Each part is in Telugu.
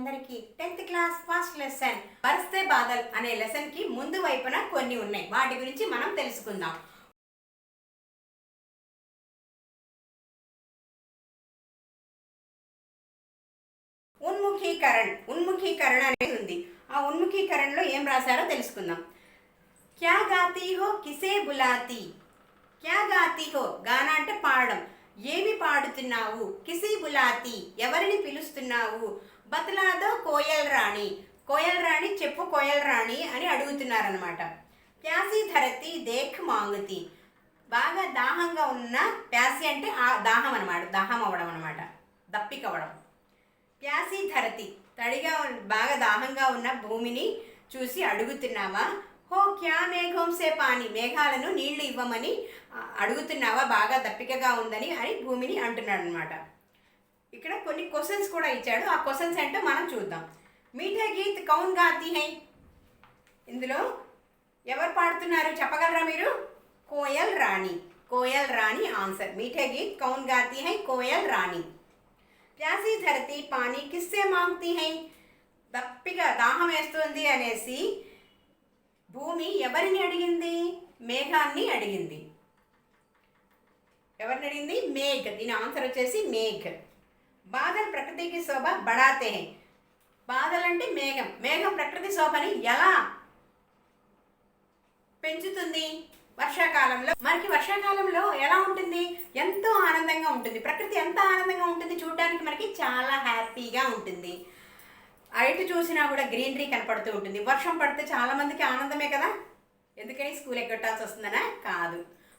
అందరికీ 10th class first lesson Baraste Badal అనే లెసన్ కి ముందు వైపున కొన్ని ఉన్నాయి. వాటి గురించి మనం తెలుసుకుందాం. ఉన్ముఖీకరణ అనేది ఉంది. ఆ ఉన్ముఖీకరణలో ఏం రాశారో తెలుసుకుందాం. క్యా గాతీ హో కిసే బులాతీ. క్యా గాతీ హో, గానా అంటే పాడడం. ఏమి పాడుతున్నావు? కిసి బులాతి, ఎవరిని పిలుస్తున్నావు? బతలాదో కోయల్ రాణి, కోయల్ రాణి చెప్పు కోయల్ రాణి అని అడుగుతున్నారనమాట. ప్యాసి ధరతి దేఖ్ మాంగుతి, బాగా దాహంగా ఉన్న, ప్యాసి అంటే ఆ దాహం అనమాట, దాహం అవ్వడం అనమాట, దప్పికవ్వడం. ప్యాసి ధరతి, తడిగా బాగా దాహంగా ఉన్న భూమిని చూసి అడుగుతున్నావా? హో క్యా మేఘం సే పాని, మేఘాలను నీళ్లు ఇవ్వమని అడుగుతున్నావా, బాగా దప్పికగా ఉందని అని భూమిని అంటున్నాడు అనమాట. ఇక్కడ కొన్ని క్వశ్చన్స్ కూడా ఇచ్చాడు. ఆ క్వశ్చన్స్ ఏంటో మనం చూద్దాం. మీఠా గీత్ కౌన్ గాతీ హై, ఇందులో ఎవరు పాడుతున్నారు చెప్పగలరా మీరు? కోయల్ రాణి, కోయల్ రాణి ఆన్సర్. మీఠా గీత్ కౌన్ గాతీ హై, కోయల్ రాణి. ప్యాసి ధరతి పానీ కిస్సే మాంగ్తీ హై, దప్పిగా దాహం వేస్తుంది అనేసి భూమి ఎవరిని అడిగింది? మేఘాన్ని అడిగింది. ఎవరిని అడిగింది? మేఘ్. దీని ఆన్సర్ వచ్చేసి మేఘ్. బాదల్ ప్రకృతికి శోభ బడాతే హై, బాదల్ అంటే మేఘం. మేఘం ప్రకృతి శోభని ఎలా పెంచుతుంది? వర్షాకాలంలో. మనకి వర్షాకాలంలో ఎలా ఉంటుంది? ఎంతో ఆనందంగా ఉంటుంది. ప్రకృతి ఎంత ఆనందంగా ఉంటుంది చూడడానికి, మనకి చాలా హ్యాపీగా ఉంటుంది. అటు చూసినా కూడా గ్రీనరీ కనపడుతూ ఉంటుంది. వర్షం పడితే చాలా మందికి ఆనందమే కదా. ఎందుకని? స్కూల్ ఎగ్గొట్టాల్సి వస్తుందనా? కాదు,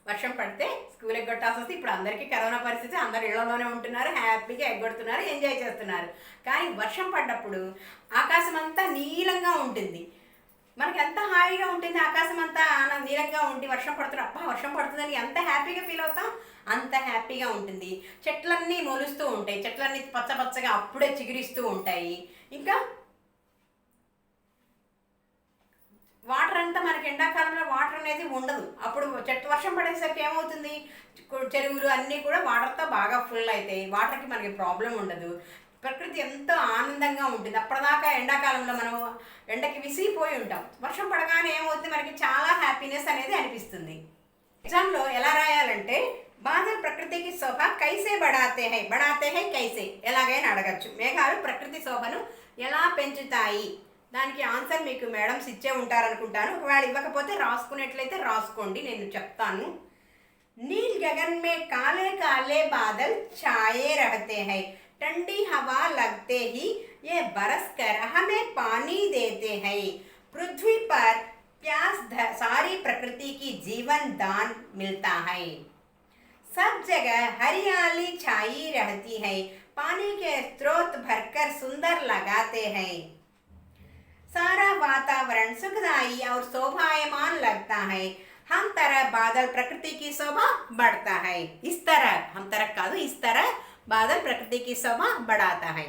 వర్షం పడితే స్కూల్ ఎగ్గొట్టాల్సి వస్తే. ఇప్పుడు అందరికీ కరోనా పరిస్థితి, అందరు ఇళ్లలోనే ఉంటున్నారు, హ్యాపీగా ఎగ్గొడుతున్నారు, ఎంజాయ్ చేస్తున్నారు. కానీ వర్షం పడ్డప్పుడు ఆకాశం అంతా నీలంగా ఉంటుంది. మనకి ఎంత హాయిగా ఉంటుంది, ఆకాశం అంతా నీలంగా ఉండి వర్షం పడుతున్న, అబ్బా వర్షం పడుతుందని ఎంత హ్యాపీగా ఫీల్ అవుతాం, అంత హ్యాపీగా ఉంటుంది. చెట్లన్నీ మొలుస్తూ ఉంటాయి, చెట్లన్నీ పచ్చపచ్చగా అప్పుడే చిగురిస్తూ ఉంటాయి. ఇంకా వాటర్ అంతా మనకి ఎండాకాలంలో వాటర్ అనేది ఉండదు. అప్పుడు వర్షం పడేసరికి ఏమవుతుంది? చెరువులు అన్నీ కూడా వాటర్తో బాగా ఫుల్ అవుతాయి. వాటర్కి మనకి ప్రాబ్లం ఉండదు. ప్రకృతి ఎంతో ఆనందంగా ఉంటుంది. అప్పటిదాకా ఎండాకాలంలో మనం ఎండకి విసిగిపోయి ఉంటాం. వర్షం పడగానే ఏమవుతుంది? మనకి చాలా హ్యాపీనెస్ అనేది అనిపిస్తుంది. ఎగ్జామ్లో ఎలా రాయాలంటే, బాదల్ ప్రకృతికి శోభ కైసే బడాతే హై కైసే, ఎలాగైనా అడగచ్చు. మేఘాలు ప్రకృతి శోభను ఎలా పెంచుతాయి? దానికి ఆన్సర్ మీకు మేడమ్స్ ఇచ్చే ఉంటారనుకుంటాను. ఒకవేళ ఇవ్వకపోతే రాసుకునేట్లయితే రాసుకోండి, నేను చెప్తాను. नील गगन में काले काले बादल छाए रहते हैं, ठंडी हवा लगते ही ये बरस कर हमें पानी देते हैं, पृथ्वी पर प्यास सारी प्रकृति की जीवन दान मिलता है, सब जगह हरियाली छाई रहती है, पानी के स्रोत भरकर सुंदर लगाते हैं, सारा वातावरण सुखदायी और शोभायमान लगता है, हम तरह बादल प्रकृति की शोभा बढ़ता है. इस तरह, हम तरह कादू, इस तरह बादल प्रकृति की शोभा बढ़ाता है.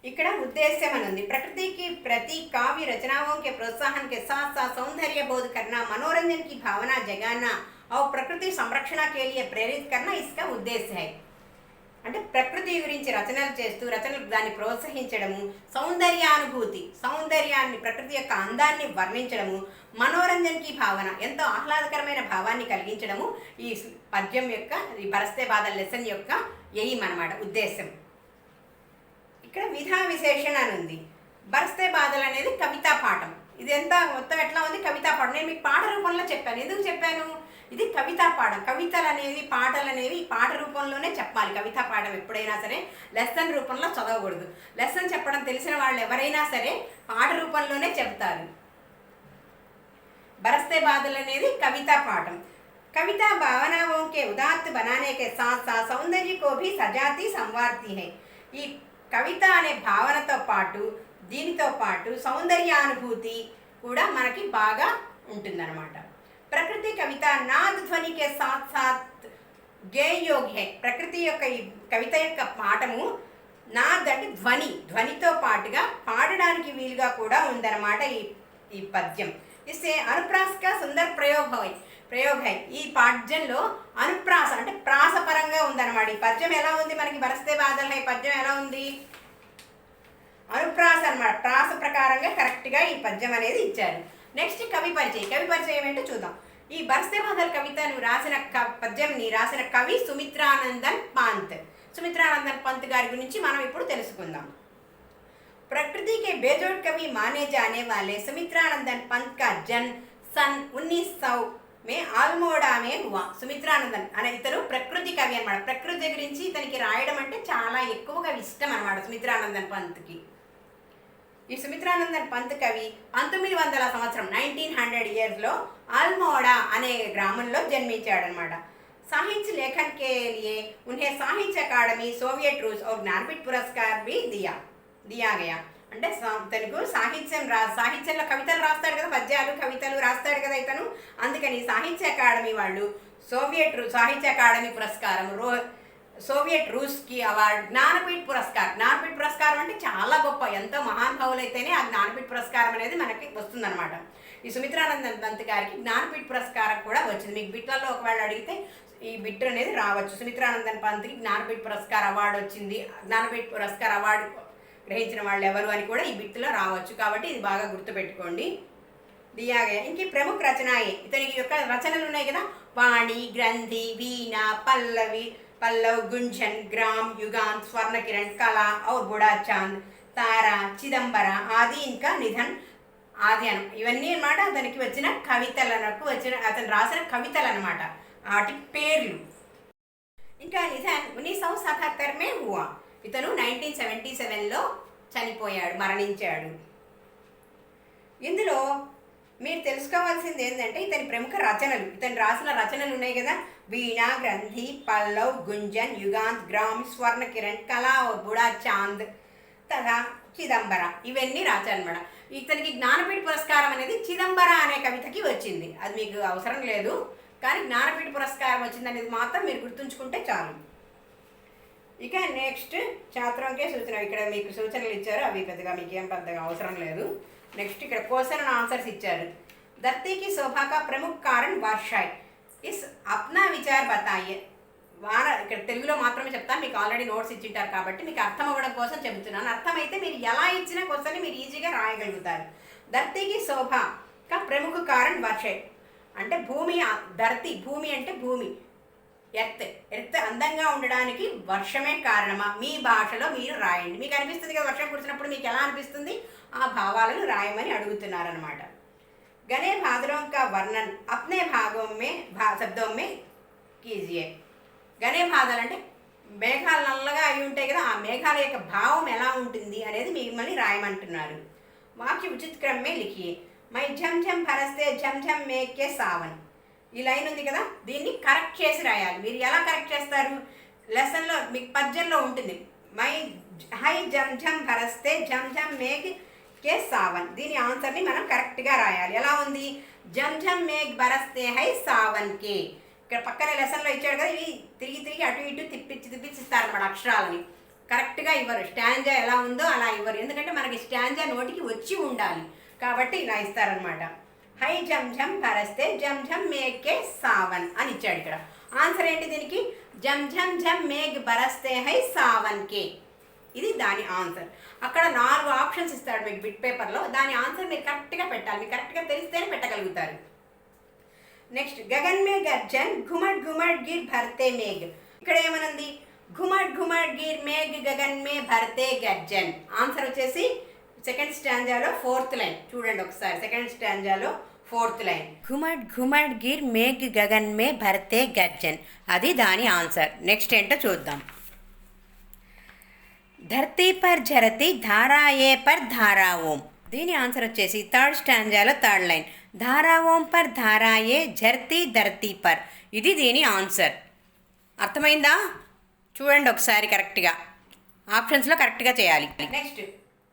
ఇక్కడ उद्देश्य అని ఉంది. प्रकृति की प्रति काव्य रचनाओं के प्रोत्साहन के साथ साथ सौंदर्य बोध करना, मनोरंजन की भावना जगाना और प्रकृति संरक्षण के लिए प्रेरित करना इसका उद्देश्य है. అంటే ప్రకృతి గురించి రచనలు చేస్తూ రచనలు దాన్ని ప్రోత్సహించడము, సౌందర్యానుభూతి, సౌందర్యాన్ని, ప్రకృతి యొక్క అందాన్ని వర్ణించడము, మనోరంజన్కి భావన, ఎంతో ఆహ్లాదకరమైన భావాన్ని కలిగించడము ఈ పద్యం యొక్క, ఈ బరస్తే బాదల్ లెసన్ యొక్క ఎయిమ్ అన్నమాట, ఉద్దేశం. ఇక్కడ విధా విశేషణ అని ఉంది. బరస్తే బాదల్ అనేది కవితా పాఠం. ఇది ఎంత మొత్తం ఎట్లా ఉంది? కవితా పాఠం. నేను మీకు పాట రూపంలో చెప్పాను. ఎందుకు చెప్పాను? ఇది కవితా పాఠం. కవితలు అనేవి, పాటలు అనేవి పాట రూపంలోనే చెప్పాలి. కవితా పాఠం ఎప్పుడైనా సరే లెసన్ రూపంలో చదవకూడదు. లెసన్ చెప్పడం తెలిసిన వాళ్ళు ఎవరైనా సరే పాట రూపంలోనే చెప్తారు. బరస్తే బాదల్ అనేది కవితా పాఠం. कविता भावनाओं के उदात्त बनाने के साथ साथ सौंदर्य को भी सजाती संवारती है. ఈ కవిత అనే భావనతో పాటు, దీనితో పాటు సౌందర్యానుభూతి కూడా మనకి బాగా ఉంటుందన్నమాట. ప్రకృతి కవిత నాద్ ధ్వని కే సాత్ సాత్ గేయోగ్య హై. ప్రకృతి యొక్క ఈ కవిత యొక్క పాఠము నాద్ అంటే ధ్వని, ధ్వనితో పాటుగా పాడడానికి వీలుగా కూడా ఉందన్నమాట ఈ పద్యం. ఇస్తే అనుప్రాస్ కా సుందర్ ప్రయోగ హై. प्रयोग है ఈ పద్యంలో అనుప్రాస అంటే ప్రాసపరంగా ఉందన్నమాట. ఈ పద్యం ఎలా ఉంది మనకి బరస్తే బాదల్ హై పద్యం ఎలా ఉంది అనుప్రాస అన్నమాట. ప్రాస ప్రకారంగా కరెక్ట్గా ఈ పద్యం అనేది ఇచ్చారు. నెక్స్ట్ కవి పరిచయం ఏంటో చూద్దాం. ఈ బరస్తే బాదల్ కవితను రాసిన పద్యంని రాసిన కవి సుమిత్రానందన్ పంత్ గారి గురించి మనం ఇప్పుడు తెలుసుకుందాం. प्रकृति के बेजोड़ कवि माने जाने वाले सुमित्रानंदन पंत का जन्म सन 1900 में ఆల్మోడా మే హువా. సుమిత్రానందన్ అనే ఇతను ప్రకృతి కవి అనమాట. ప్రకృతి గురించి ఇతనికి రాయడం అంటే చాలా ఎక్కువగా ఇష్టం అనమాట సుమిత్రానందన్ పంత్కి. ఈ సుమిత్రానందన్ పంత్ కవి 1900 సంవత్సరం 1900 ఇయర్స్లో ఆల్మోడా అనే గ్రామంలో జన్మించాడనమాట. साहित्य लेखन के लिए उन्हें साहित्य अकादमी सोवियत रूस और ज्ञानपीठ पुरस्कार भी दिया गया. అంటే తనకు సాహిత్యంలో కవితలు రాస్తాడు కదా, పద్యాలు కవితలు రాస్తాడు కదా ఇతను. అందుకని సాహిత్య అకాడమీ వాళ్ళు సాహిత్య అకాడమీ పురస్కారం, సోవియట్ రూస్కి అవార్డు, జ్ఞానపీఠ పురస్కారం అంటే చాలా గొప్ప, ఎంతో మహానుభావులైతేనే ఆ జ్ఞానపీఠ పురస్కారం అనేది మనకి వస్తుందన్నమాట. ఈ సుమిత్రానందన్ పంత్ గారికి జ్ఞానపీఠ పురస్కారం కూడా వచ్చింది. మీకు బిట్లలో ఒకవేళ అడిగితే ఈ బిట్ అనేది రావచ్చు. సుమిత్రానందన్ పంత్కి జ్ఞానపీఠ పురస్కార అవార్డు వచ్చింది. జ్ఞానపీఠ పురస్కార అవార్డు గ్రహించిన వాళ్ళు ఎవరు అని కూడా ఈ బిట్లో రావచ్చు. కాబట్టి ఇది బాగా గుర్తుపెట్టుకోండి. దియాగే ఇంక ప్రముఖ రచనాయే, ఇతనికి యొక్క రచనలు ఉన్నాయి కదా, వాణి, గ్రంథి, వీణ, పల్లవ్, గుంజన్, గ్రామ్, యుగాన్, స్వర్ణకిరణ్, కళ और బుడా చాంద్, తారా, చిదంబర ఆది, ఇంకా నిధన్ ఆది ఇవన్నీ అనమాట అతనికి వచ్చిన అతను రాసిన కవితలు అనమాట, వాటి పేర్లు. ఇంకా నిధన్ 1977 మే హువా. ఇతను 1977లో మరణించాడు. ఇందులో మీరు తెలుసుకోవాల్సింది ఏంటంటే ఇతని ప్రముఖ రచనలు, ఇతను రాసిన రచనలు ఉన్నాయి కదా, వీణ, గ్రంథి, పల్లవ్, గుంజన్, యుగాంత్, గ్రామ్, స్వర్ణకిరణ్, కళ और బుడా చాంద్ తథా చిదంబర ఇవన్నీ రాశారనమాట. ఇతనికి జ్ఞానపీఠ పురస్కారం అనేది చిదంబర అనే కవితకి వచ్చింది. అది మీకు అవసరం లేదు, కానీ జ్ఞానపీఠ పురస్కారం వచ్చింది అనేది మాత్రం మీరు గుర్తుంచుకుంటే చాలు. ఇక నెక్స్ట్ ఛాత్రంకే సూచన, ఇక్కడ మీకు సూచనలు ఇచ్చారు, అవి పెద్దగా మీకేం పెద్దగా అవసరం లేదు. నెక్స్ట్ ఇక్కడ క్వశ్చన్ అండ్ ఆన్సర్స్ ఇచ్చారు. ధర్తీకి శోభా కా ప్రముఖ కారణ్ వర్షాయ్, ఇస్ అప్నా విచార్ బతాయే. ఇక్కడ తెలుగులో మాత్రమే చెప్తాను, మీకు ఆల్రెడీ నోట్స్ ఇచ్చింటారు కాబట్టి మీకు అర్థం అవ్వడం కోసం చెబుతున్నాను. అర్థమైతే మీరు ఎలా ఇచ్చిన క్వశ్చన్ని మీరు ఈజీగా రాయగలుగుతారు. ధర్తీకి శోభా కా ప్రముఖ కారణ్ వర్షాయ్ అంటే భూమి అంటే భూమి, ఎర్త్ అందంగా ఉండడానికి వర్షమే కారణమా? మీ భాషలో మీరు రాయండి. మీకు అనిపిస్తుంది కదా వర్షం కురిసినప్పుడు మీకు ఎలా అనిపిస్తుంది, ఆ భావాలను రాయమని అడుగుతున్నారనమాట. గనే బాదలోं का वर्णन अपने శబ్దం మే కీజియే. గనే బాదలు అంటే మేఘాలు నల్లగా అయి ఉంటాయి కదా, ఆ మేఘాల యొక్క భావం ఎలా ఉంటుంది అనేది మిమ్మల్ని రాయమంటున్నారు. వాక్య ఉచిత క్రమే లిఖియే. మై ఝమ్ ఝమ్ బరస్తే ఝమ్ ఝమ్ మేఘ్కే సావన్. ఈ లైన్ ఉంది కదా, దీన్ని కరెక్ట్ చేసి రాయాలి. మీరు ఎలా కరెక్ట్ చేస్తారు, లెసన్లో మీకు పద్యంలో ఉంటుంది. హై జమ్ జమ్ బరస్తే జమ్ జమ్ మేఘ్ కే సావన్. దీని ఆన్సర్ని మనం కరెక్ట్గా రాయాలి. ఎలా ఉంది, జమ్ జమ్ మేఘ్ బరస్తే హై సావన్ కే. ఇక్కడ పక్కనే లెసన్లో ఇచ్చాడు కదా, ఇవి తిరిగి అటు ఇటు తిప్పిస్తారన్నమాట అక్షరాలని. కరెక్ట్గా ఇవ్వరు, స్టాంజా ఎలా ఉందో అలా ఇవ్వరు. ఎందుకంటే మనకి స్టాంజా నోటికి వచ్చి ఉండాలి కాబట్టి ఇలా ఇస్తారనమాట. హై జమ్ జమ్ బరస్తే జమ్ జమ్ మేఘ్ కే సావన్ అని ఇచ్చాడు. ఇక్కడ ఆన్సర్ ఏంటి దీనికి, జమ్ జమ్ జమ్ మేఘ్ బరస్తే హై సావన్ కే. ఇది దాని ఆన్సర్. అక్కడ 4 ఆప్షన్స్ ఇస్తాడు మీకు బిట్ పేపర్లో, దాని ఆన్సర్ మీరు కరెక్ట్గా పెట్టాలి. మీకు కరెక్ట్గా తెలిస్తేనే పెట్టగలుగుతారు. నెక్స్ట్ గగన్ మే గర్జన్ ఘుమట్ ఘుమట్ గిర్ భర్తే మేఘ్. ఇక్కడ ఏమనుంది, ఘుమట్ ఘుమట్ గిర్ మేఘ్ గగన్ మే భర్తే గర్జన్. ఆన్సర్ వచ్చేసి సెకండ్ స్టాంజాలో 4th లైన్ చూడండి ఒకసారి. సెకండ్ స్టాంజాలో 4th లైన్ ఘుమట్ ఘుమట్ గిర్ మేఘ్ గగన్ మే భర్తే గర్జన్, అది దాని ఆన్సర్. నెక్స్ట్ ఏంటో చూద్దాం. ధర్తీ పర్ జరతి ధారాయే పర్ ధారావోం. దీని ఆన్సర్ వచ్చేసి 3rd స్టాంజాలో 3rd లైన్ ధారావోం పర్ ధారాయే ఝర్తీ ధర్తీ పర్. ఇది దీని ఆన్సర్. అర్థమైందా? చూడండి ఒకసారి కరెక్ట్గా, ఆప్షన్స్లో కరెక్ట్గా చేయాలి. నెక్స్ట్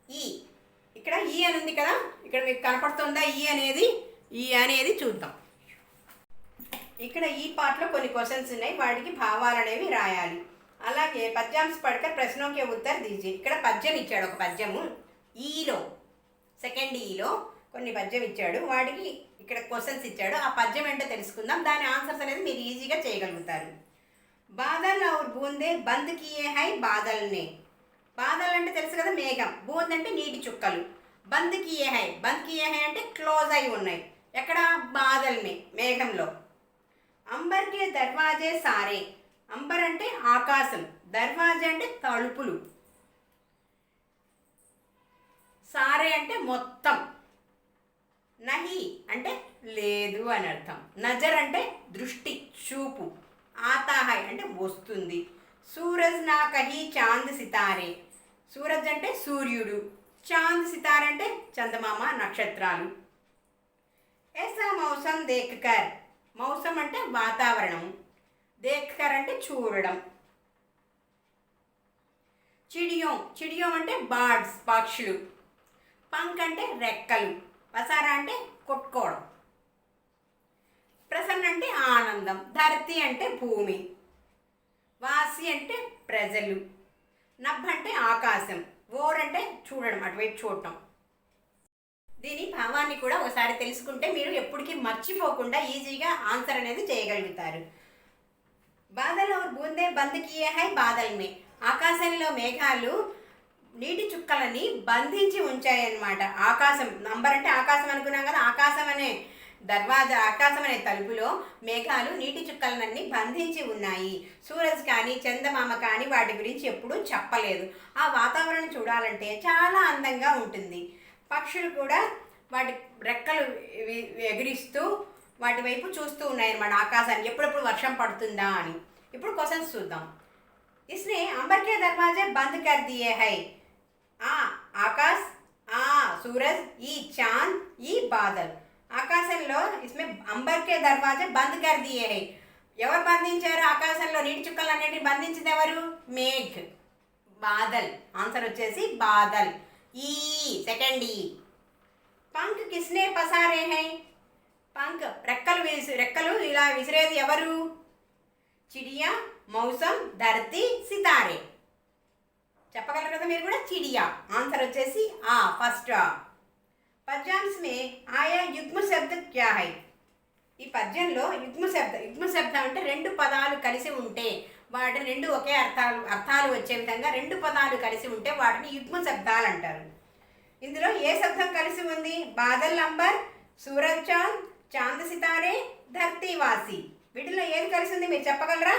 ఈ, ఇక్కడ ఈ అని ఉంది కదా, ఇక్కడ మీకు కనపడుతుందా ఈ అనేది చూద్దాం. ఇక్కడ ఈ పార్ట్లో కొన్ని క్వశ్చన్స్ ఉన్నాయి, వాటికి భావాలు అనేవి రాయాలి. అలాగే పద్యాంశ పడకర్ ప్రశ్నోకే ఉత్తర్ దీజే. ఇక్కడ పద్యం ఇచ్చాడు, ఒక పద్యము ఈలో, సెకండ్ ఈలో కొన్ని పద్యం ఇచ్చాడు, వాటికి ఇక్కడ క్వశ్చన్స్ ఇచ్చాడు, ఆ పద్యం ఏంటో తెలుసుకుందాం, దాని ఆన్సర్స్ అనేది మీరు ఈజీగా చేయగలుగుతారు. బాదల్ ఔర్ బూందే బంద్ కియే హై బాదల్నే. బాదల్ అంటే తెలుసు కదా మేఘం, బూంద్ అంటే నీటి చుక్కలు, బంద్ కియే హై, బంద్ కియే హై అంటే క్లోజ్ అయి ఉన్నాయి. ఎక్కడ? బాదల్ మే, మేఘంలో. అంబర్ కే దర్వాజే సారే, అంబర్ అంటే ఆకాశం, దర్వాజే అంటే తలుపులు, సారే అంటే మొత్తం, నహి అంటే లేదు అని అర్థం, నజర్ అంటే దృష్టి చూపు, ఆతా హై అంటే వస్తుంది, సూరజ్ నా కహి చాంద్ సితారే, సూరజ్ అంటే సూర్యుడు, చాంద్ సితారే అంటే చందమామ నక్షత్రాలు. ऐसा मौसम देखकर, మౌసం అంటే వాతావరణం, దేఖ్కర్ అంటే చూడడం. చిడియోం, చిడియోం అంటే బర్డ్స్ పక్షులు, పంక్ అంటే రెక్కలు, పసారా అంటే కొట్టుకోవడం. ప్రసన్న అంటే ఆనందం, ధరతి అంటే భూమి, వాసి అంటే ప్రజలు, నభ్ అంటే ఆకాశం, ఓర్ అంటే చూడడం, అటువైపు చూడటం. దీని భావాన్ని కూడా ఒకసారి తెలుసుకుంటే మీరు ఎప్పటికీ మర్చిపోకుండా ఈజీగా ఆన్సర్ అనేది చేయగలుగుతారు. బాదల్ ఔర్ బూందే బంద్ కియే హై బాదల్ మే, ఆకాశంలో మేఘాలు నీటి చుక్కలని బంధించి ఉంచాయన్నమాట. ఆకాశం, నంబర్ అంటే ఆకాశం అనుకున్నాం కదా, ఆకాశం అనే దర్వాజా, ఆకాశం అనే తలుపులో మేఘాలు నీటి చుక్కలన్నీ బంధించి ఉన్నాయి. సూరజ్ కానీ చందమామ కానీ వాటి గురించి ఎప్పుడూ చెప్పలేదు. ఆ వాతావరణం చూడాలంటే చాలా అందంగా ఉంటుంది. పక్షులు కూడా వాటి రెక్కలు ఎగిరిస్తూ వాటి వైపు చూస్తూ ఉన్నాయన్నమాట ఆకాశాన్ని, ఎప్పుడెప్పుడు వర్షం పడుతుందా అని. ఇప్పుడు క్వశ్చన్స్ చూద్దాం. ఇస్నే అంబర్ కే దర్వాజే బంద్ కర్ దియే హై, ఆ ఆకాశ్, ఆ సూరజ్, ఈ చాంద్, ఈ బాదల్. ఆకాశంలో ఇస్మే అంబర్ కే దర్వాజే బంద్ కర్ దియే హై, ఎవరు బంధించారు? ఆకాశంలో నీటి చుక్కలన్నిటిని బంధించింది ఎవరు? మేఘ్, బాదల్. ఆన్సర్ వచ్చేసి బాదల్, ఈ సెకండ్ ఈ. పంక్ కిస్నే పసారే హై, పంక్ రెక్కలు ఇలా విసిరేది ఎవరు? చిడియా, మౌసం, ధరతి, సితారే. చెప్పగలరు కదా మీరు కూడా, చిడియా. ఆన్సర్ వచ్చేసి ఆ, ఫస్ట్ ఆ. పద్యాంశ్ మే ఆయా యుగ్మ శబ్ద క్యా హై, ఈ పద్యంలో యుగ్మ శబ్దం అంటే రెండు పదాలు కలిసి ఉంటే వాటిని రెండు ఒకే అర్థాలు వచ్చే విధంగా రెండు పదాలు కలిసి ఉంటే వాటిని యుగ్మ శబ్దాలు అంటారు. ఇందులో ఏ శబ్దం కలిసి ఉంది? బాదల్ అంబర్, సూరజ్ చాంద్, చాంద్ సితారే, ధర్తీ వాసి. వీటిలో ఏది కలిసి ఉంది మీరు చెప్పగలరా?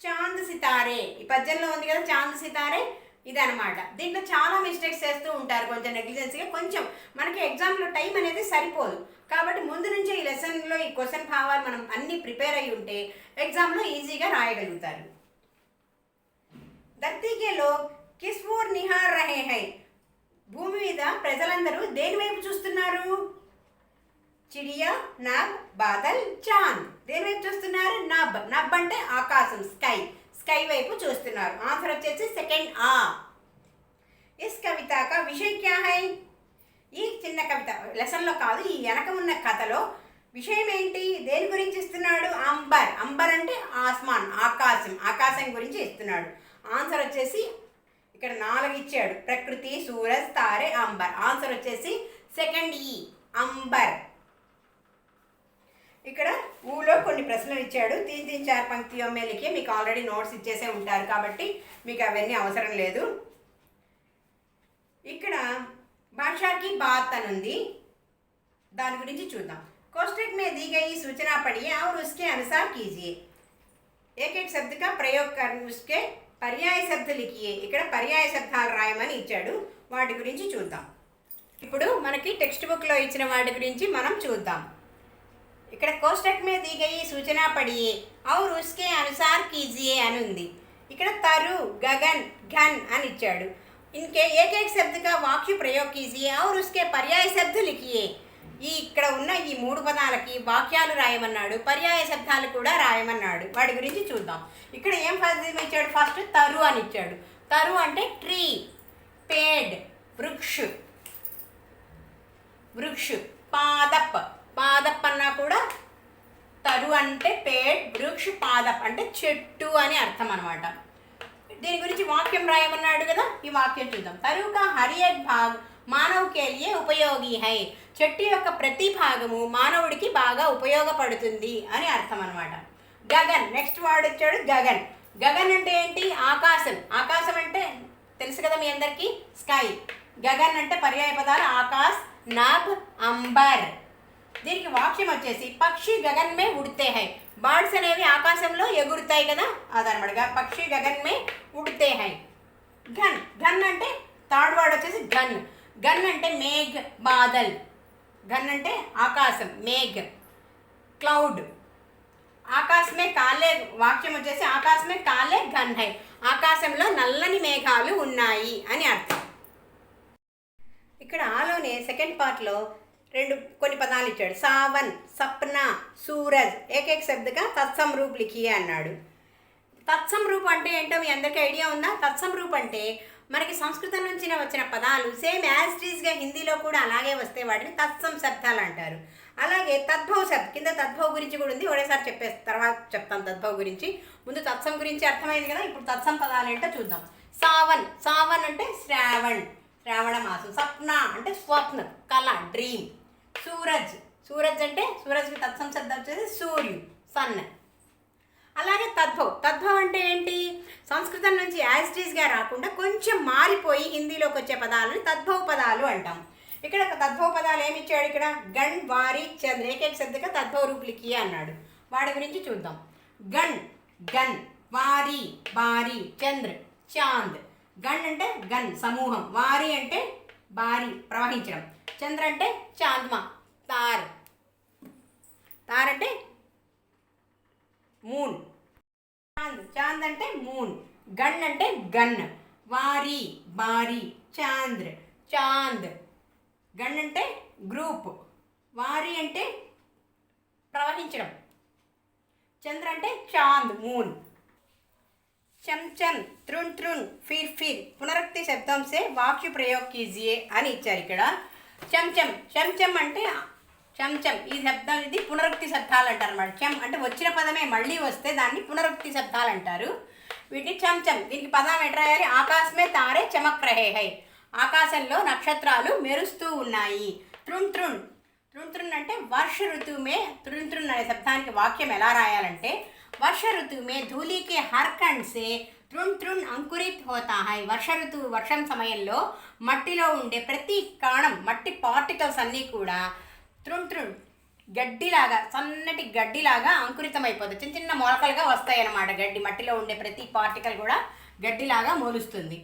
చాంద్ సితారే. ఈ పద్యంలో ఉంది కదా చాంద్ సితారే, ఇదనమాట. దీంట్లో చాలా మిస్టేక్స్ చేస్తూ ఉంటారు, కొంచెం నెగ్లిజెన్స్గా. కొంచెం మనకి ఎగ్జామ్లో టైం అనేది సరిపోదు కాబట్టి ముందు నుంచే ఈ లెసన్లో ఈ క్వశ్చన్ భావాలు మనం అన్నీ ప్రిపేర్ అయ్యి ఉంటే ఎగ్జామ్లో ఈజీగా రాయగలుగుతారు. ధర్తీ కే లోగ్ కిస్ ఓర్ నిహార్ రహే హై, భూమి మీద ప్రజలందరూ దేని వైపు చూస్తున్నారు? చిడియా, నబ్, బాదల్, చాంద్. దేని వైపు చూస్తున్నారు? నబ్, నబ్ అంటే ఆకాశం, స్కై, స్కై వైపు చూస్తున్నారు. ఆన్సర్ వచ్చేసి సెకండ్ ఆ. ఇస్ కవిత కా విషయం క్యా హై, ఈ చిన్న కవిత లెసన్లో కాదు, ఈ వెనక ఉన్న కథలో విషయం ఏంటి? దేని గురించి ఇస్తున్నాడు? అంబర్, అంబర్ అంటే ఆస్మాన్, ఆకాశం, ఆకాశం గురించి ఇస్తున్నాడు. ఆన్సర్ వచ్చేసి ఇక్కడ 4 ఇచ్చాడు, ప్రకృతి, సూరజ్, తారే, అంబర్. ఆన్సర్ వచ్చేసి సెకండ్ ఈ, అంబర్. ఇక్కడ ఊలో కొన్ని ప్రశ్నలు ఇచ్చాడు, 3-4 పంక్తియోं में लिखे. మీకు ఆల్రెడీ నోట్స్ ఇచ్చేసే ఉంటారు కాబట్టి మీకు అవన్నీ అవసరం లేదు. ఇక్కడ భాషాకి బాత్ అని ఉంది, దాని గురించి చూద్దాం. कोष्ठक में दी गई सूचना पढ़िए और उसके अनुसार कीजिए. एक एक शब्द का प्रयोग कर उसके పర్యాయ శబ్దాలు లిఖియే. ఇక్కడ పర్యాయ శబ్దాలు రాయమని ఇచ్చాడు, వాటి గురించి చూద్దాం. ఇప్పుడు మనకి టెక్స్ట్ బుక్లో ఇచ్చిన వాటి గురించి మనం చూద్దాం. ఇక్కడ కోష్టక్ మే दी गई सूचना पढ़िए और उसके अनुसार कीजिए అని ఉంది. ఇక్కడ तरु, गगन, घन అని ఇచ్చాడు. इनके एक एक शब्द का वाक्य प्रयोग कीजिए और उसके पर्याय शब्द लिखिए. ఈ ఇక్కడ ఉన్న ఈ 3 పదాలకి వాక్యాలు రాయమన్నాడు, పర్యాయ శబ్దాలు కూడా రాయమన్నాడు. వాటి గురించి చూద్దాం. ఇక్కడ ఏం పదం ఇచ్చాడు? ఫస్ట్ తరు అని ఇచ్చాడు. తరు అంటే ట్రీ, పేడ్, వృక్ష, వృక్ష. పాదప్, పాదప్ అన్నా కూడా తరు అంటే పేడ్, వృక్ష, పాదప్ అంటే చెట్టు అని అర్థం అనమాట. దీని గురించి వాక్యం రాయమన్నాడు కదా, ఈ వాక్యం చూద్దాం. తరు కా హర్ ఏక్ భాగ్ మానవ్ కే లియే ఉపయోగి హై. చెట్టు యొక్క ప్రతి భాగము మానవుడికి బాగా ఉపయోగపడుతుంది అని అర్థం అనమాట. గగన్, నెక్స్ట్ వర్డ్ ఇచ్చాడు గగన్. గగన్ అంటే ఏంటి? ఆకాశం. ఆకాశం అంటే తెలుసు కదా మీ అందరికీ, స్కై. గగన్ అంటే పర్యాయ పదాలు ఆకాశ్, నభ్, అంబర్. దీనికి వాక్యం వచ్చేసి పక్షి గగన్ మే ఉడితే హై. బర్డ్స్ అనేవి ఆకాశంలో ఎగురుతాయి కదా, అదనమాట. పక్షి గగన్ మే ఉడితే హై. ఘన్, ఘన్ అంటే థర్డ్ వర్డ్ వచ్చేసి ఘన్. ఘన్ అంటే మేఘ్, బాదల్. ఘన్ అంటే ఆకాశం, మేఘ్, క్లౌడ్. ఆకాశమే కాలే, వాక్యం వచ్చేసి ఆకాశమే కాలే ఘన్ హై. ఆకాశంలో నల్లని మేఘాలు ఉన్నాయి అని అర్థం. ఇక్కడ ఆలోనే సెకండ్ పార్ట్లో కొన్ని పదాలు ఇచ్చాడు. సావన్, సప్నా, సూరజ్. ఏకేక్ శబ్దగా తత్సం రూప్ లిఖియే అన్నాడు. తత్సం రూప్ అంటే ఏంటో మీ అందరికీ ఐడియా ఉందా? తత్సం రూప్ అంటే మనకి సంస్కృతం నుంచి వచ్చిన పదాలు సేమ్ యాజ్ ఇట్ ఈస్గా హిందీలో కూడా అలాగే వస్తే వాటిని తత్సం శబ్దాలు అంటారు. అలాగే తద్భవ శబ్దం, కింద తద్భవ గురించి కూడా ఉంది, ఒకటేసారి తర్వాత చెప్తాను తద్భవ గురించి. ముందు తత్సం గురించి అర్థమైంది కదా, ఇప్పుడు తత్సం పదాలు ఏంటో చూద్దాం. సావన్, సావన్ అంటే శ్రావణ్, శ్రావణ మాసం. సప్న అంటే స్వప్న, కళ, డ్రీమ్. సూరజ్, సూరజ్ అంటే సూరజ్కి తత్సం శబ్దం వచ్చేసి సూర్యుడు, సన్. అలాగే తద్భవ్, తద్భవ్ అంటే ఏంటి? సంస్కృతం నుంచి యాజ్ ఇట్ ఈస్గా రాకుండా కొంచెం మారిపోయి హిందీలోకి వచ్చే పదాలను తద్భవ పదాలు అంటాం. ఇక్కడ తద్భవ పదాలు ఏమి ఇచ్చాడు? ఇక్కడ గణ్, వారి, చంద్ర. ఏకైక శబ్దగా తద్భవ రూప్ లిఖియే అన్నాడు. వాడి గురించి చూద్దాం. గణ్, గన్, వారి, బారి, చంద్ర, చాంద్. గణ్ అంటే గన్, సమూహం. వారి అంటే బారి, ప్రవహించడం. చంద్ర అంటే చాంద్మా, తార్. తార్ అంటే మూన్. చాంద్, చాంద్ అంటే మూన్. గన్ అంటే గన్. వారి, బారి, చాంద్ర, చాంద్. గన్ అంటే గ్రూప్. వారి అంటే ప్రవహించడం. చంద్ర అంటే చాంద్, మూన్. చమ్ చమ్, త్రున్ త్రున్, ఫిర్ ఫిర్. పునరుక్తి శబ్దం సే వాక్య ప్రయోగ్ కీజియే అని ఇచ్చారు ఇక్కడ. చంచమ్, చంచమ్ అంటే చంచమ్. ఈ శబ్దం ఇది పునరుక్తి శబ్దాలు అంటారు అన్నమాట. చమ్ అంటే వచ్చిన పదమే మళ్ళీ వస్తే దాన్ని పునరుక్తి శబ్దాలు అంటారు. వీటిని చంచమ్. దీనికి పదం ఎట్లా రాయాలి? ఆకాశమే తారే చమక్ రహే హై. ఆకాశంలో నక్షత్రాలు మెరుస్తూ ఉన్నాయి. త్రున్ త్రున్, త్రున్ త్రున్ అంటే వర్ష ఋతువుమే. త్రున్ త్రున్ అనే శబ్దానికి వాక్యం ఎలా రాయాలంటే वर्षा ऋतु में धूली के हर कण से तृण तृण अंकुरित होता है. वर्ष ऋतु वर्षం సమయంలో మట్టిలో ఉండే ప్రతి కణం, మట్టి పార్టికల్స్ అన్నీ కూడా తృణ్ తృణ్ గడ్డిలాగా, సన్నటి గడ్డిలాగా అంకురితమైపోతుంది. చిన్న చిన్న మొలకలుగా వస్తాయి అన్నమాట. గడ్డి, మట్టిలో ఉండే ప్రతి పార్టికల్ కూడా గడ్డిలాగా మొలుస్తుంది.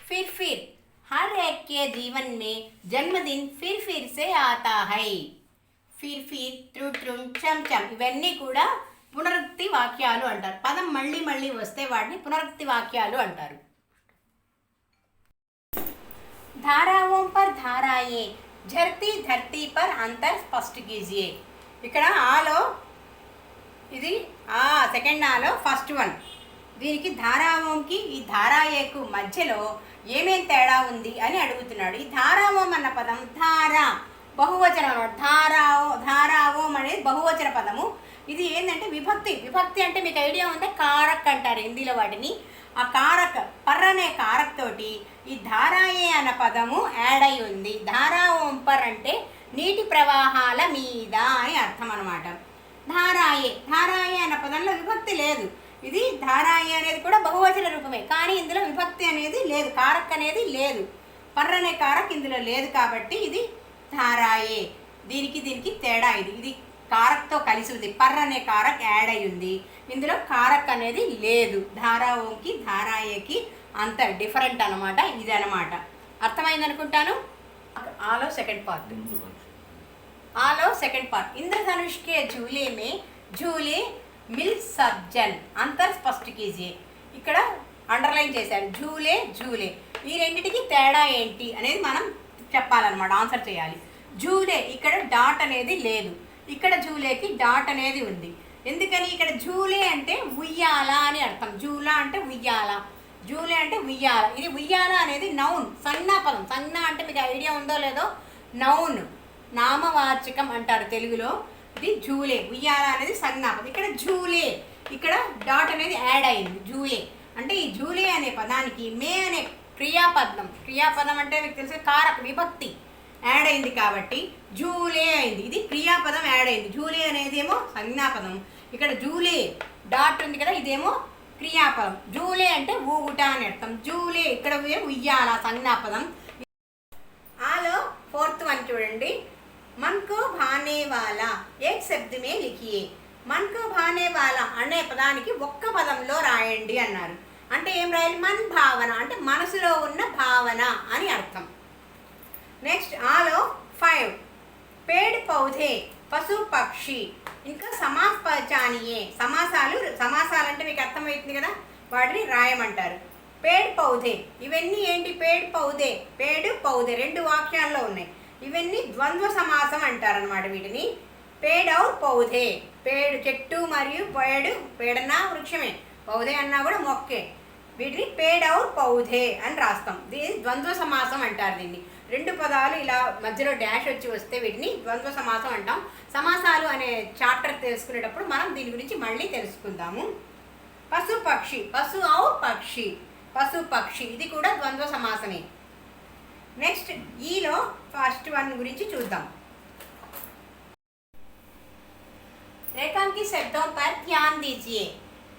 फिर फिर हर एक के जीवन में जन्मदिन फिर फिर से आता है. फिर फिर तृण तृण चम चम ఇవన్నీ కూడా పునరుక్తి వాక్యాలు అంటారు. పదం మళ్ళీ మళ్ళీ వస్తే వాటిని పునరుక్తి వాక్యాలు అంటారు. ధారావోం పర్ ధారాయే, ఝర్తీ ధర్తీ పర్ అంతర్ స్పష్ట కీజియే. ఇక్కడ ఆలో, ఇది సెకండ్ ఆలో ఫస్ట్ వన్. దీనికి ధారావోంకి ఈ ధారాయేకు మధ్యలో ఏమేం తేడా ఉంది అని అడుగుతున్నాడు. ఈ ధారావోం అన్న పదం ధారా బహువచనం అన్నమాట. ధారావోం అనేది బహువచన పదము. ఇది ఏంటంటే విభక్తి. విభక్తి అంటే మీకు ఐడియా ఉంటే కారక్ అంటారు హిందీలో వాటిని. ఆ కారక్, పర్ అనే కారక్ తోటి ఈ ధారాయే అన్న పదము యాడ్ అయి ఉంది. ధారా ఓం పర్ అంటే నీటి ప్రవాహాల మీద అని అర్థం అనమాట. ధారాయే, ధారాయే అన్న పదంలో విభక్తి లేదు. ఇది ధారాయే అనేది కూడా బహువచన రూపమే, కానీ ఇందులో విభక్తి అనేది లేదు, కారక్ అనేది లేదు. పర్ అనే కారక్ ఇందులో లేదు కాబట్టి ఇది ధారాయే. దీనికి తేడా ఇది. ఇది కారక్తో కలిసి ఉంది. పర్ అనే కారక్ యాడ్ అయి ఉంది, ఇందులో కారక్ అనేది లేదు. ధారాఓంకి ధారాయేకి అంత డిఫరెంట్ అనమాట. ఇది అనమాట. అర్థమైంది అనుకుంటాను. ఆలో సెకండ్ పార్ట్. ఆలో సెకండ్ పార్ట్. ఇంద్రధనుష్ కే झूले में झूले मिल सज्जन अंतर स्पष्ट कीजिए. ఇక్కడ అండర్లైన్ చేశారు. झूले झूले ఈ రెండింటికి తేడా ఏంటి అనేది మనం చెప్పాలన్నమాట, ఆన్సర్ చేయాలి. झूले ఇక్కడ డాట్ అనేది లేదు, ఇక్కడ झूलेకి డాట్ అనేది ఉంది. ఎందుకని? ఇక్కడ झूले అంటే ఉయ్యాల అని అర్థం. झूला అంటే ఉయ్యాల, झूले అంటే ఉయ్యాల. ఇది ఉయ్యాల అనేది నౌన్, సంజ్ఞా పదం. సంజ్ఞ అంటే మీకు ఐడియా ఉందో లేదో, నౌన్, నామవాచకం అంటారు తెలుగులో. ఇది झूले, ఉయ్యాల అనేది సంజ్ఞా పదం. ఇక్కడ झूले, ఇక్కడ డాట్ అనేది యాడ్ అయింది. झूले అంటే ఈ झूले అనే పదానికి మే అనే క్రియాపదం. క్రియాపదం అంటే మీకు తెలిసి కారక విభక్తి యాడ్ అయింది కాబట్టి జూలే అయింది. ఇది క్రియాపదం యాడ్ అయింది. జూలే అనేది ఏమో సంజ్ఞాపదం. ఇక్కడ జూలే డాట్ ఉంది కదా, ఇదేమో క్రియాపదం. జూలే అంటే ఊగుట అని అర్థం. జూలే ఇక్కడ ఉయ్యాల సంజ్ఞాపదం. ఆలో ఫోర్త్ వన్ చూడండి. మన్కో భానే వాలా ఏక్ శబ్ద మే లిఖియే. మన్కో భానే వాలా అనే పదానికి ఒక్క పదంలో రాయండి అన్నారు. అంటే ఏం రాయాలి? మన్ భావన అంటే మనసులో ఉన్న భావన అని అర్థం. నెక్స్ట్ ఆలో 5 పేడ్ పౌధే పశు పక్షి ఇంకా సమాస్ పహచానియే. సమాసాలు అంటే మీకు అర్థమవుతుంది కదా, వాటిని రాయమంటారు. పేడ్ పౌధే ఇవన్నీ ఏంటి? పేడ్ పౌధే, పేడు పౌధే 2 వాక్యాల్లో ఉన్నాయి. ఇవన్నీ ద్వంద్వ సమాసం అంటారనమాట వీటిని. పేడ్ ఔర్ పౌధే, పేడు చెట్టు మరియు పేడన్నా వృక్షమే, పౌధే అన్నా కూడా మొక్కే. వీటిని పేడ్ ఔర్ పౌధే అని రాస్తాం. దీన్ని ద్వంద్వ సమాసం అంటారు. దీన్ని 2 పదాలు ఇలా మధ్యలో డాష్ వచ్చి వస్తే వీటిని ద్వంద్వ సమాసం అంటాం. సమాసాలు అనే చాప్టర్ తెలుసుకునేటప్పుడు మనం దీని గురించి మళ్ళీ తెలుసుకుందాము. పశు పక్షి, పశు ఔర్ పక్షి, పశు పక్షి ఇది కూడా ద్వంద్వ సమాసమే. నెక్స్ట్ ఈలో ఫస్ట్ వన్ గురించి చూద్దాం. రేఖాంకి శబ్దం పర్ ధ్యాన్ దీజియే.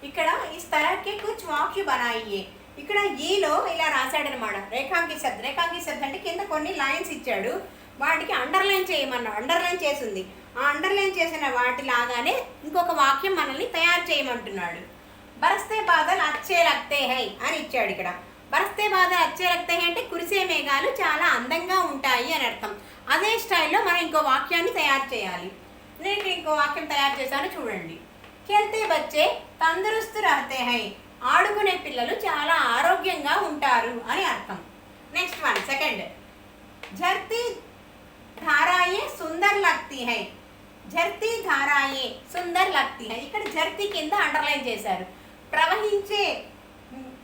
ఇక్కడ ఇస్ तरह के कुछ वाक्य बनाइए. ఇక్కడ ఈలో ఇలా రాశాడనమాట. రేఖాంకి శబ్దం అంటే కింద కొన్ని లైన్స్ ఇచ్చాడు, వాటికి అండర్లైన్ చేయమన్నా. అండర్లైన్ చేసింది. ఆ అండర్లైన్ చేసిన వాటి లాగానే ఇంకొక వాక్యం మనల్ని తయారు చేయమంటున్నాడు. బరస్తే బాదల్ అచ్చే లగ్తే హై అని ఇచ్చాడు ఇక్కడ. బరస్తే బాదల్ అచ్చే లగ్తే హై అంటే కురిసే మేఘాలు చాలా అందంగా ఉంటాయి అని అర్థం. అదే స్టైల్లో మనం ఇంకో వాక్యాన్ని తయారు చేయాలి. నేను ఇక్కడ ఇంకో వాక్యం తయారు చేశాను చూడండి. खेलते बच्चे तंदुरुस्त रहते हैं. ఆడుకునే పిల్లలు చాలా ఆరోగ్యంగా ఉంటారు అని అర్థం. Next one second. झरती धाराएं सुंदर लगती है. झरती धाराएं सुंदर लगती है. ఇక్కడ झरती కింద అండర్లైన్ చేశారు.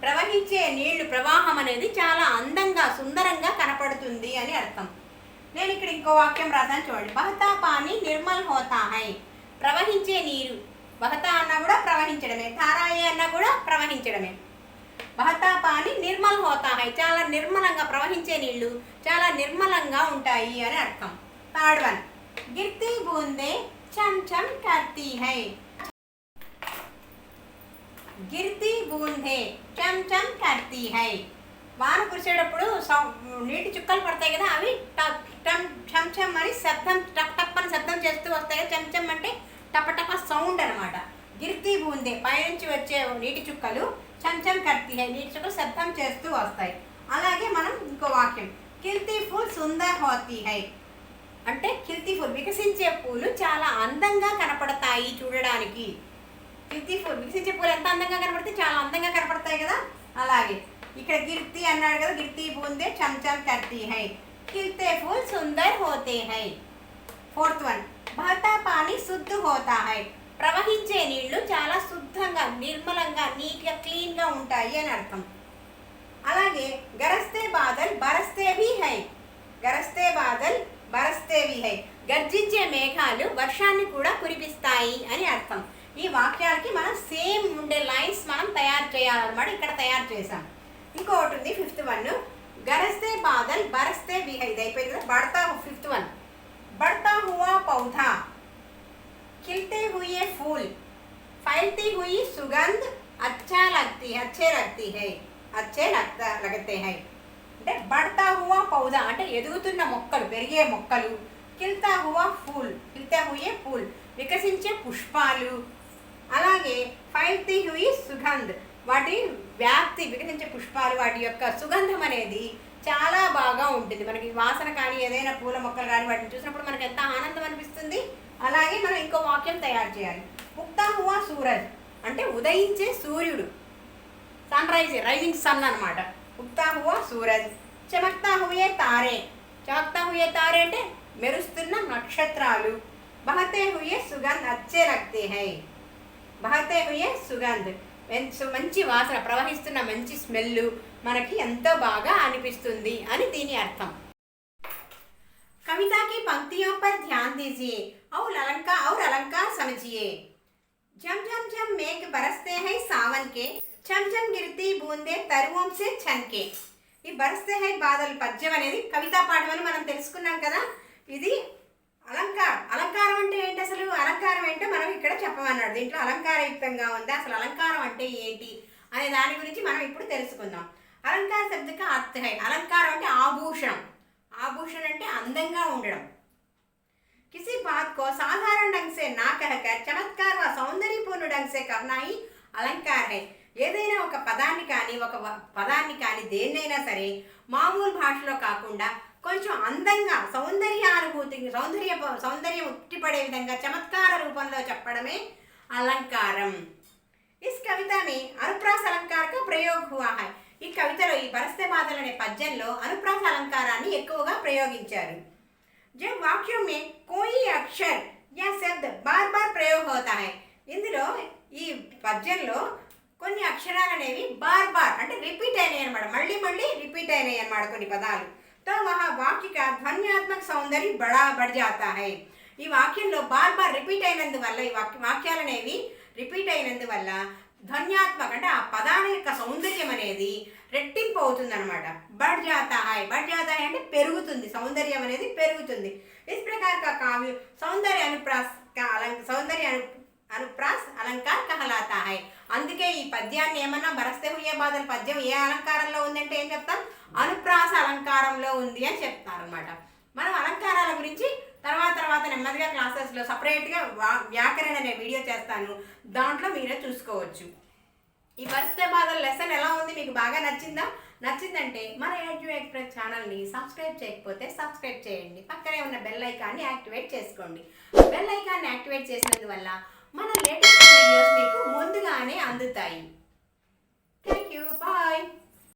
ప్రవహించే నీళ్లు, ప్రవాహం అనేది చాలా అందంగా సుందరంగా కనపడుతుంది అని అర్థం. నేను ఇక్కడ ఇంకో వాక్యం రాసాను చూడండి. బహతా పానీ నిర్మల్ హోతా హై. ప్రవహించే నీరు, బహతా అన్నా కూడా ప్రవహించడమే, ధారాయే అన్నా కూడా ప్రవహించడమే. బహతా పాని నిర్మల్ హోతా హై చాలా నిర్మలంగా, ప్రవహించే నీళ్లు చాలా నిర్మలంగా ఉంటాయి అని అర్థం. Third one. గిర్తీ బూందే చమ్ చమ్ కర్తీ హై. గిర్తీ బూందే చమ్ చమ్ కర్తీ హై. వాన కురిసేటప్పుడు నీటి చుక్కలు పడతాయి కదా, అవి చమ్ చమ్ అని శబ్దం, టప్ టప్ అని శబ్దం చేస్తూ వస్తాయి కదా. చమ్ చమ్ అంటే టపటప సౌండ్ అనమాట. గిర్తీ బూందే పైనుంచి వచ్చే నీటి చుక్కలు చంచం కర్తీ హై నీటి చుక్కలు శబ్దం చేస్తూ వస్తాయి. అలాగే మనం ఇంకో వాక్యం. కిల్తీ ఫూల్ సుందర్ హోతీ హై అంటే కిల్తీ ఫూల్ వికసించే పూలు చాలా అందంగా కనపడతాయి చూడడానికి. కిల్తీ ఫూల్ వికసించే పూలు ఎంత అందంగా కనపడితే చాలా అందంగా కనపడతాయి కదా. అలాగే ఇక్కడ గిర్తీ అన్నాడు కదా, గిర్తీ బూందే చంచం కర్తీ హై, కిల్తే ఫూల్ సుందర్ హోతే హై. Fourth one. బహతా పానీ శుద్ధ హోతా హై. ప్రవహించే నీళ్లు చాలా శుద్ధంగా, నిర్మలంగా, నీట్గా, క్లీన్గా ఉంటాయి అని అర్థం. అలాగే గరస్తే బాదల్ బరస్తే భీ హై. గరస్తే బాదల్ బరస్తే భీ హై గర్జించే మేఘాలు వర్షాన్ని కూడా కురిపిస్తాయి అని అర్థం. ఈ వాక్యాలకి మనం సేమ్ ఉండే లైన్స్ మనం తయారు చేయాలన్నమాట. ఇక్కడ తయారు చేసాం. ఇంకొకటి ఉంది ఫిఫ్త్ వన్. గరస్తే బాదల్ బరస్తే భీ హై ఇది అయిపోయింది కదా. బడతా ఫిఫ్త్ వన్. बढ़ता हुआ पौधा, खिलते हुए फूल, फैलती हुई सुगंध अच्छे लगते हैं. అంటే बढ़ता हुआ पौधा అంటే ఎదుగుతున్న మొక్కలు, పెరిగే మొక్కలు. खिलता हुआ फूल వికసించే పుష్పాలు. అలాగే फैलती हुई सुगंध వాటి వ్యాప్తి, వికసించే పుష్పాలు వాటి యొక్క సుగంధం అనేది చాలా బాగా ఉంటుంది. మనకి వాసన కానీ ఏదైనా పూల మొక్కలు కానీ వాటిని చూసినప్పుడు మనకి ఎంత ఆనందం అనిపిస్తుంది. అలాగే మనం ఇంకో వాక్యం తయారు చేయాలి. ఉక్తా హువా సూరజ్ అంటే ఉదయించే సూర్యుడు, సన్ రైజింగ్ సన్ అనమాట. ఉక్తా హువా సూరజ్. చమక్తా హుయే తారే అంటే మెరుస్తున్న నక్షత్రాలు. బహతే హుయే సుగంధ్ అచ్చే లగ్తే హై. బహతే హుయే సుగంధ్ మంచి వాసన, ప్రవహిస్తున్న మంచి స్మెల్ మనకి ఎంతో బాగా అనిపిస్తుంది అని దీని అర్థం. कविता की पंक्तियों पर ध्यान दीजिए और अलंकार समझिए. झम झम झम मेघ बरसते हैं सावन के, छम छम गिरती बूंदे तरुओं से छनके. ఈ బరస్తే హై బాధలు పద్యం అనేది కవితా పాఠం అని మనం తెలుసుకున్నాం కదా. ఇది అలంకారం అంటే ఏంటి, అసలు అలంకారం ఏంటో మనం ఇక్కడ చెప్పమన్నాడు. దీంట్లో అలంకారయుక్తంగా ఉందా, అసలు అలంకారం అంటే ఏంటి అనే దాని గురించి మనం ఇప్పుడు తెలుసుకుందాం. अलंकार शब्द का अर्थ है, अलंकार అంటే ఆభూషణం. ఆభూషణ అంటే అందంగా ఉండడం. किसी बात को साधारण ढंग से ना कहकर चमत्कार व सौंदर्यपूर्ण ढंग से करना ही अलंकार है. ఏదైనా ఒక పదాన్ని కానీ దేన్నైనా సరే మామూలు భాషలో కాకుండా కొంచెం అందంగా సౌందర్యం ఉట్టిపడే విధంగా చమత్కార రూపంలో చెప్పడమే अलंकारम. इस कविता में अनुप्रास अलंकार का प्रयोग हुआ है. ఈ కవితలో ఈ బరస్తే బాధలు అనే పద్యంలో అనుప్రాస అలంకారాన్ని ఎక్కువగా ప్రయోగించారు. जब वाक्यों में कोई अक्षर या शब्द बार बार प्रयोग होता है. ఇందులో ఈ పద్యంలో కొన్ని అక్షరాలు అనేవి బార్ బార్ అంటే రిపీట్ అయినాయి అన్నమాట, మళ్ళీ మళ్ళీ రిపీట్ అయినాయి అన్నమాట కొన్ని పదాలు. तो वह वाक्य का ध्वन्यात्मक सौंदर्य बढ़ जाता है. ఈ వాక్యంలో బార్ బార్ రిపీట్ అయినందువల్ల ఈ వాక్యాలు అనేవి రిపీట్ అయినందువల్ల ధ్వన్యాత్మక అంటే ఆ పదాల యొక్క సౌందర్యం అనేది రెట్టింపు అవుతుంది అనమాట. బడ్ జాతా హై అంటే పెరుగుతుంది, సౌందర్యం అనేది పెరుగుతుంది. ఇస్ ప్రకార్ కా కావ్య అనుప్రాస్ అలంకార్ కహలాతా హై. అందుకే ఈ పద్యాన్ని ఏమన్నా బరస్తే హుయే బాధల పద్యం ఏ అలంకారంలో ఉందంటే ఏం చెప్తాం, అనుప్రాస అలంకారంలో ఉంది అని చెప్తారనమాట. మనం అలంకారాల గురించి తర్వాత నెమ్మదిగా క్లాసెస్లో సపరేట్గా వ్యాకరణ అనే వీడియో చేస్తాను, దాంట్లో మీరే చూసుకోవచ్చు. ఈ బరస్తే బాధల లెసన్ ఎలా ఉంది, మీకు బాగా నచ్చిందా? నచ్చిందంటే మన ఎడ్యు ఎక్స్ప్రెస్ ఛానల్ని సబ్స్క్రైబ్ చేయకపోతే సబ్స్క్రైబ్ చేయండి. పక్కనే ఉన్న బెల్ ఐకాన్ని యాక్టివేట్ చేసుకోండి. బెల్ ఐకాన్ని యాక్టివేట్ చేసినందువల్ల మన లేటెస్ట్ వీడియోస్ మీకు ముందుగానే అందుతాయి. Thank you, bye.